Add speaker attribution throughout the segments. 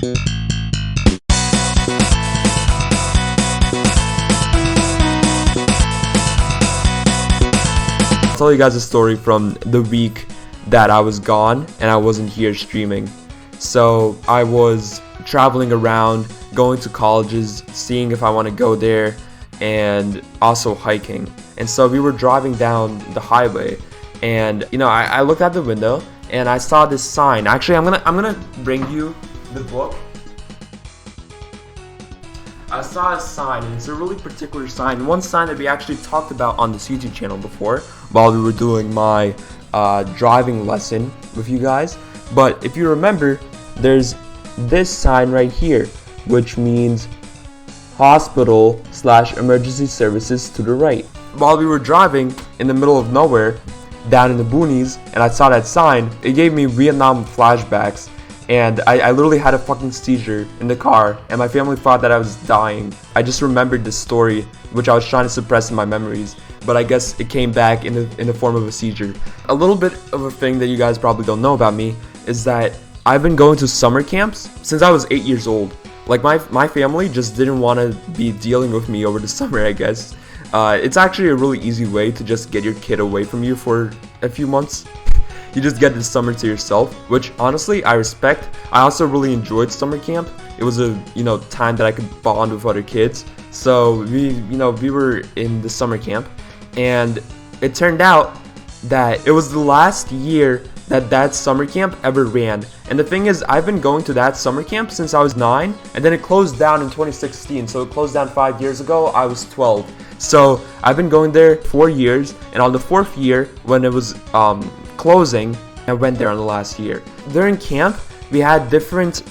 Speaker 1: I'll tell you guys a story from the week that I was gone and I wasn't here streaming. So I was traveling around, going to colleges, seeing if I want to go there, and also hiking. And so we were driving down the highway, and I looked out the window and I saw this sign. Actually, I'm gonna bring you the book. I saw a sign, and it's a really particular sign. One sign that we actually talked about on this YouTube channel before while we were doing my driving lesson with you guys. But if you remember, there's this sign right here, which means hospital/emergency services to the right. While we were driving in the middle of nowhere, down in the boonies, and I saw that sign, it gave me Vietnam flashbacks. And I literally had a fucking seizure in the car, and my family thought that I was dying. I just remembered this story, which I was trying to suppress in my memories, but I guess it came back in the form of a seizure. A little bit of a thing that you guys probably don't know about me is that I've been going to summer camps since I was 8 years old. Like my family just didn't want to be dealing with me over the summer, I guess. It's actually a really easy way to just get your kid away from you for a few months. You just get the summer to yourself, which honestly I respect. I also really enjoyed summer camp. It was a time that I could bond with other kids. So we were in the summer camp, and it turned out that it was the last year that summer camp ever ran. And the thing is, I've been going to that summer camp since I was 9, and then it closed down in 2016. So it closed down 5 years ago. I was 12. So I've been going there 4 years, and on the 4th year, when it was closing, I went there on the last year. During camp, we had different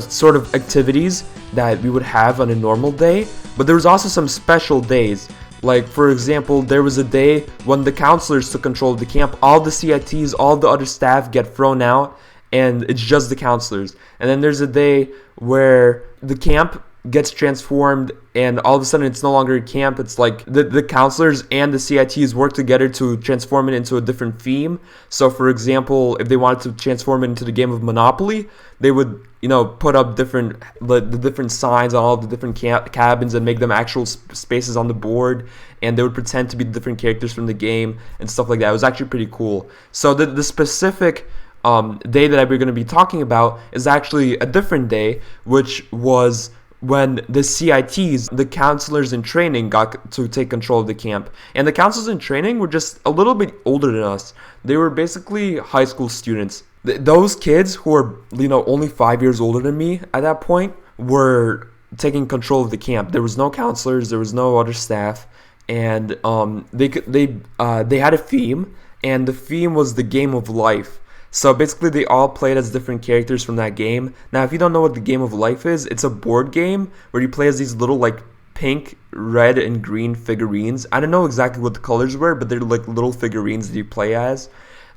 Speaker 1: sort of activities that we would have on a normal day, but there was also some special days. Like, for example, there was a day when the counselors took control of the camp. All the CITs, all the other staff get thrown out, and it's just the counselors. And then there's a day where the camp gets transformed, and all of a sudden it's no longer a camp. It's like the counselors and the CITs work together to transform it into a different theme. So for example, if they wanted to transform it into the game of Monopoly, they would put up the different signs on all the different cabins and make them actual spaces on the board, and they would pretend to be different characters from the game and stuff like that. It was actually pretty cool. So the specific day that we're going to be talking about is actually a different day, which was when the CITs, the counselors in training, got to take control of the camp. And the counselors in training were just a little bit older than us. They were basically high school students. Those kids who were, only 5 years older than me at that point were taking control of the camp. There was no counselors, there was no other staff, and they had a theme, and the theme was the game of life. So basically they all played as different characters from that game. Now, if you don't know what the game of life is, it's a board game where you play as these little pink, red, and green figurines. I don't know exactly what the colors were, but they're like little figurines that you play as.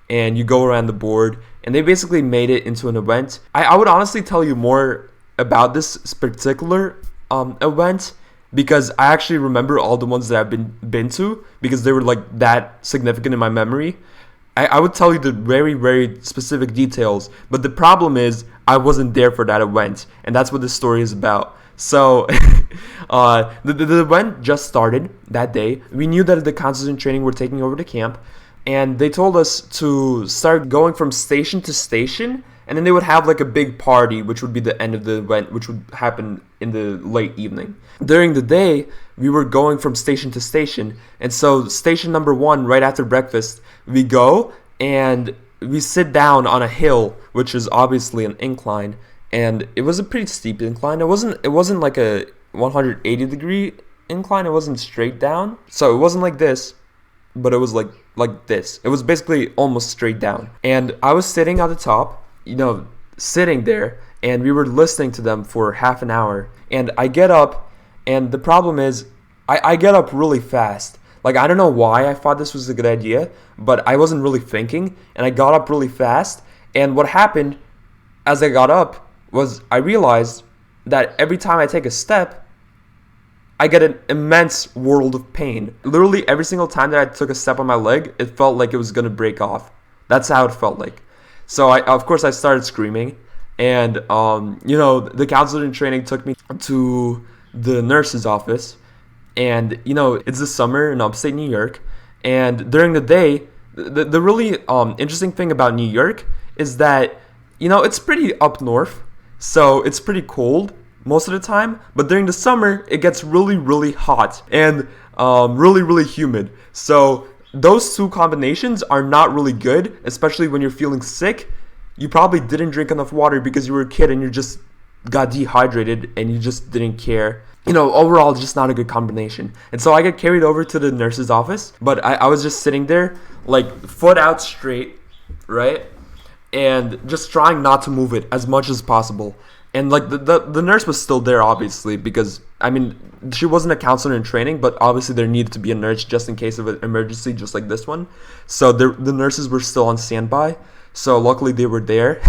Speaker 1: And you go around the board, and they basically made it into an event. I would honestly tell you more about this particular event, because I actually remember all the ones that I've been to, because they were that significant in my memory. I would tell you the very, very specific details, but the problem is I wasn't there for that event, and that's what this story is about. So the event just started that day. We knew that the counselors in training were taking over the camp, and they told us to start going from station to station, and then they would have a big party, which would be the end of the event, which would happen in the late evening. During the day, we were going from station to station, and so station number 1, right after breakfast, we go and we sit down on a hill, which is obviously an incline, and it was a pretty steep incline. It wasn't like a 180-degree incline. It wasn't straight down, so it wasn't like this, but it was like this. It was basically almost straight down, and I was sitting at the top, sitting there, and we were listening to them for half an hour. And I get up, and the problem is I get up really fast. I don't know why I thought this was a good idea, but I wasn't really thinking, and I got up really fast. And what happened as I got up was I realized that every time I take a step, I get an immense world of pain. Literally every single time that I took a step on my leg, it felt like it was going to break off. That's how it felt like. So of course I started screaming, And the counselor in training took me to the nurse's office, and it's the summer in upstate New York, and during the day, the really interesting thing about New York is that it's pretty up north, so it's pretty cold most of the time, but during the summer it gets really really hot and really really humid. So those two combinations are not really good, especially when you're feeling sick. You probably didn't drink enough water because you were a kid and you just got dehydrated and you just didn't care. Overall, it's just not a good combination. And so I get carried over to the nurse's office, but I was just sitting there, like, foot out straight, right? And just trying not to move it as much as possible. And, like, the nurse was still there, obviously, because, I mean, she wasn't a counselor in training, but obviously there needed to be a nurse just in case of an emergency, just like this one. So the nurses were still on standby. So luckily they were there.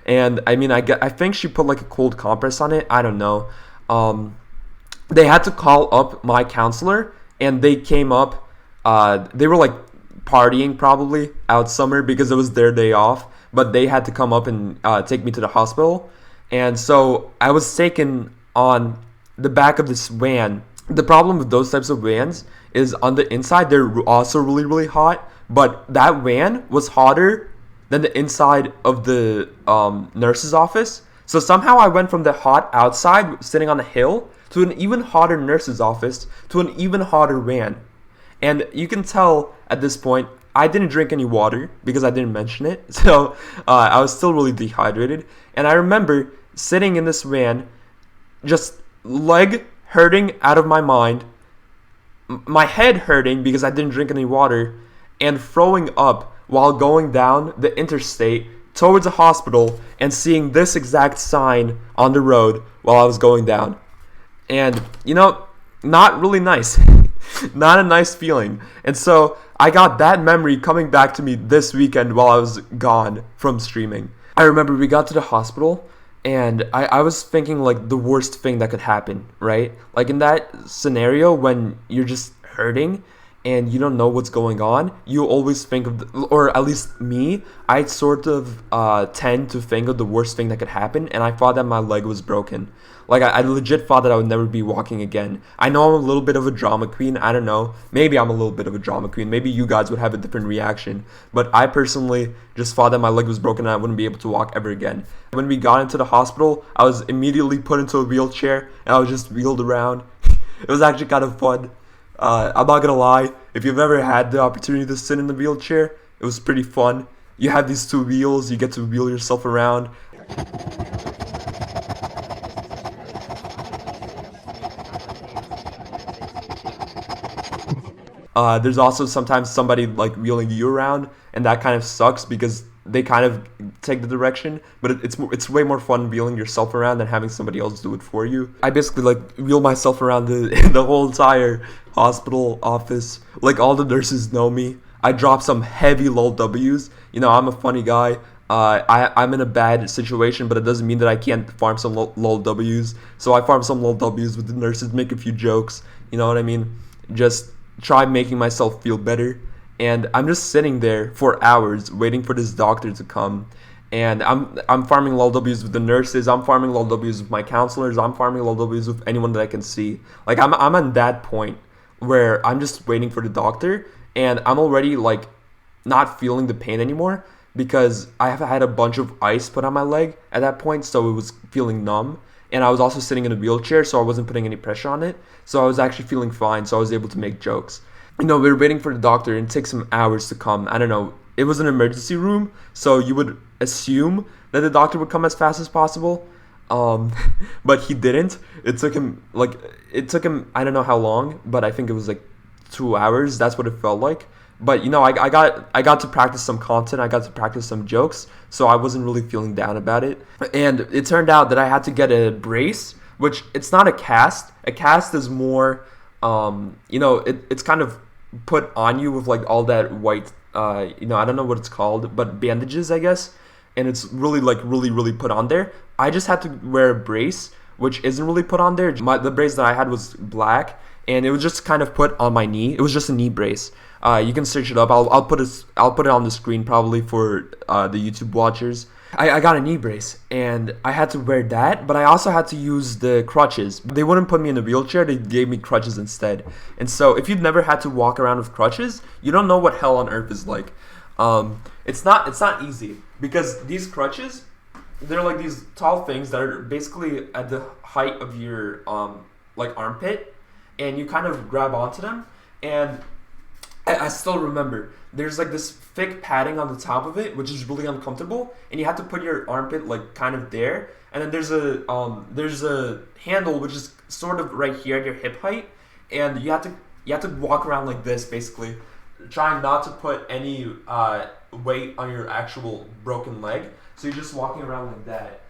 Speaker 1: And, I mean, I think she put, like, a cold compress on it. I don't know. They had to call up my counselor, and they came up. They were, like, partying probably out summer because it was their day off. But they had to come up and take me to the hospital. And so I was taken on the back of this van. The problem with those types of vans is on the inside, they're also really, really hot. But that van was hotter than the inside of the nurse's office. So somehow I went from the hot outside, sitting on a hill, to an even hotter nurse's office, to an even hotter van. And you can tell at this point, I didn't drink any water because I didn't mention it. So I was still really dehydrated. And I remember sitting in this van, just leg hurting out of my mind, my head hurting because I didn't drink any water, and throwing up while going down the interstate towards a hospital and seeing this exact sign on the road while I was going down. And, not really nice. Not a nice feeling. And so I got that memory coming back to me this weekend while I was gone from streaming. I remember we got to the hospital, and I was thinking, like, the worst thing that could happen, right? Like, in that scenario when you're just hurting and you don't know what's going on, you always think of, or at least me, I sort of tend to think of the worst thing that could happen, and I thought that my leg was broken. Like, I legit thought that I would never be walking again. I know I'm a little bit of a drama queen. I don't know. Maybe I'm a little bit of a drama queen. Maybe you guys would have a different reaction. But I personally just thought that my leg was broken and I wouldn't be able to walk ever again. When we got into the hospital, I was immediately put into a wheelchair and I was just wheeled around. It was actually kind of fun. I'm not gonna lie. If you've ever had the opportunity to sit in the wheelchair, it was pretty fun. You have these two wheels. You get to wheel yourself around. There's also sometimes somebody like wheeling you around, and that kind of sucks because they kind of take the direction, but it's way more fun wheeling yourself around than having somebody else do it for you. I basically like wheel myself around the whole entire hospital office. Like, all the nurses know me. I drop some heavy lol W's. I'm a funny guy. I'm in a bad situation, but it doesn't mean that I can't farm some lol W's. So I farm some lol W's with the nurses, make a few jokes. You know what I mean? Just try making myself feel better. And I'm just sitting there for hours waiting for this doctor to come. And I'm farming lol W's with the nurses. I'm farming lol W's with my counselors. I'm farming lol W's with anyone that I can see. Like, I'm on that point where I'm just waiting for the doctor, and I'm already like not feeling the pain anymore because I have had a bunch of ice put on my leg at that point, so it was feeling numb. And I was also sitting in a wheelchair, so I wasn't putting any pressure on it. So I was actually feeling fine, so I was able to make jokes. We were waiting for the doctor, and it takes some hours to come. I don't know. It was an emergency room, so you would assume that the doctor would come as fast as possible. But he didn't. It took him, I don't know how long, but I think it was like 2 hours. That's what it felt like. But I got to practice some content. I got to practice some jokes, so I wasn't really feeling down about it. And it turned out that I had to get a brace, which it's not a cast. A cast is more, it's kind of put on you with like all that white, I don't know what it's called, but bandages, I guess. And it's really really put on there. I just had to wear a brace, which isn't really put on there. The brace that I had was black, and it was just kind of put on my knee. It was just a knee brace. You can search it up. I'll put it on the screen probably for the YouTube watchers. I got a knee brace, and I had to wear that, but I also had to use the crutches. They wouldn't put me in a wheelchair, they gave me crutches instead. And so if you've never had to walk around with crutches, you don't know what hell on earth is like. It's not easy, because these crutches, they're like these tall things that are basically at the height of your like armpit, and you kind of grab onto them, and I still remember there's like this thick padding on the top of it, which is really uncomfortable, and you have to put your armpit like kind of there, and then there's a handle which is sort of right here at your hip height, and you have to walk around like this, basically trying not to put any weight on your actual broken leg. So you're just walking around like that,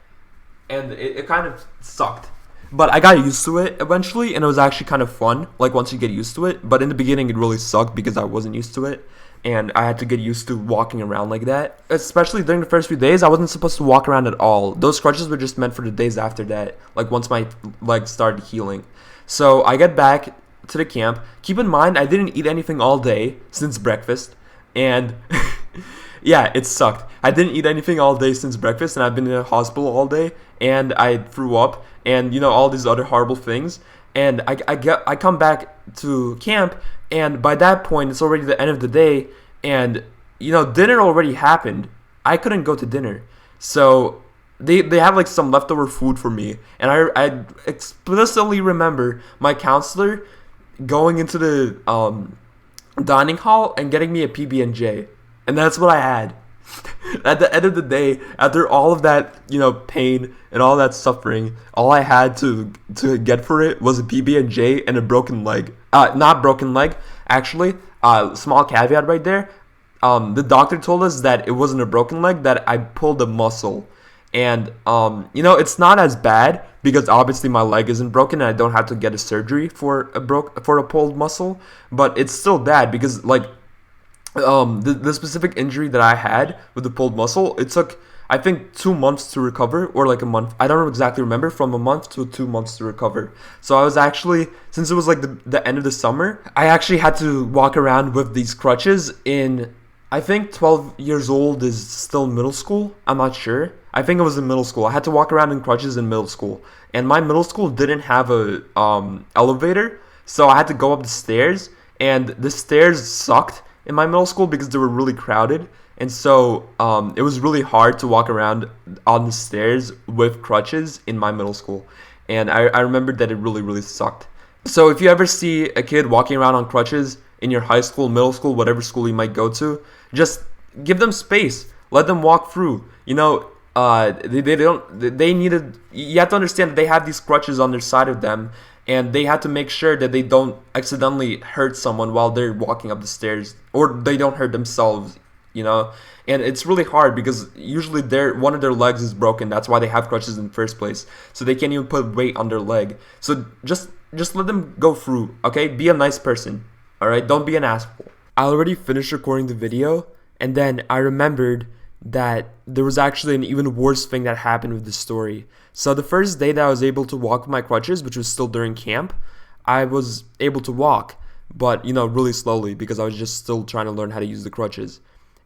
Speaker 1: and it kind of sucked. But I got used to it eventually, and it was actually kind of fun, like once you get used to it. But in the beginning, it really sucked because I wasn't used to it, and I had to get used to walking around like that. Especially during the first few days, I wasn't supposed to walk around at all. Those crutches were just meant for the days after that, like once my leg started healing. So I get back to the camp. Keep in mind, I didn't eat anything all day since breakfast, and yeah, it sucked. I didn't eat anything all day since breakfast, and I've been in a hospital all day, and I threw up, and all these other horrible things. And I come back to camp, and by that point it's already the end of the day, and dinner already happened. I couldn't go to dinner, so they have like some leftover food for me, and I explicitly remember my counselor going into the dining hall and getting me a PB&J, and that's what I had. At the end of the day, after all of that, pain and all that suffering, all I had to get for it was a PB&J and a broken leg. Not broken leg, actually. Small caveat right there. The doctor told us that it wasn't a broken leg, that I pulled a muscle. And, it's not as bad because obviously my leg isn't broken and I don't have to get a surgery for a pulled muscle. But it's still bad because, the specific injury that I had with the pulled muscle, it took, I think, 2 months to recover, or like a month. I don't exactly remember, from a month to 2 months to recover. So I was actually, since it was like the end of the summer, I actually had to walk around with these crutches in, I think 12 years old is still middle school. I'm not sure. I think it was in middle school. I had to walk around in crutches in middle school. And my middle school didn't have a elevator, so I had to go up the stairs, and the stairs sucked in my middle school because they were really crowded, and so it was really hard to walk around on the stairs with crutches in my middle school, and I remembered that it really, really sucked. So if you ever see a kid walking around on crutches in your high school, middle school, whatever school you might go to, just give them space, let them walk through. You have to understand that they have these crutches on their side of them, and they have to make sure that they don't accidentally hurt someone while they're walking up the stairs, or they don't hurt themselves, And it's really hard because usually one of their legs is broken. That's why they have crutches in the first place. So they can't even put weight on their leg. So just let them go through, okay? Be a nice person, all right? Don't be an asshole. I already finished recording the video, and then I remembered that there was actually an even worse thing that happened with the story. So the first day that I was able to walk with my crutches, which was still during camp, I was able to walk, but really slowly because I was just still trying to learn how to use the crutches.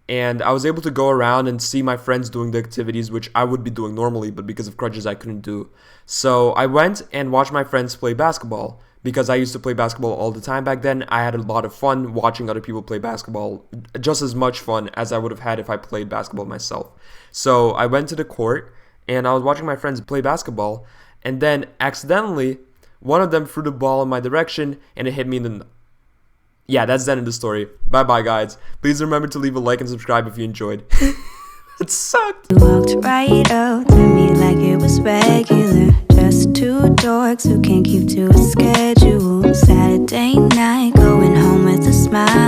Speaker 1: And I was able to go around and see my friends doing the activities which I would be doing normally, but because of crutches I couldn't do. So I went and watched my friends play basketball. Because I used to play basketball all the time back then, I had a lot of fun watching other people play basketball, just as much fun as I would have had if I played basketball myself. So I went to the court, and I was watching my friends play basketball, and then accidentally, one of them threw the ball in my direction, and it hit me in the... Yeah, that's the end of the story. Bye-bye, guys. Please remember to leave a like and subscribe if you enjoyed. It sucked.
Speaker 2: You walked right up to me like it was regular. Just two dorks who can't keep to a schedule. Saturday night, going home with a smile.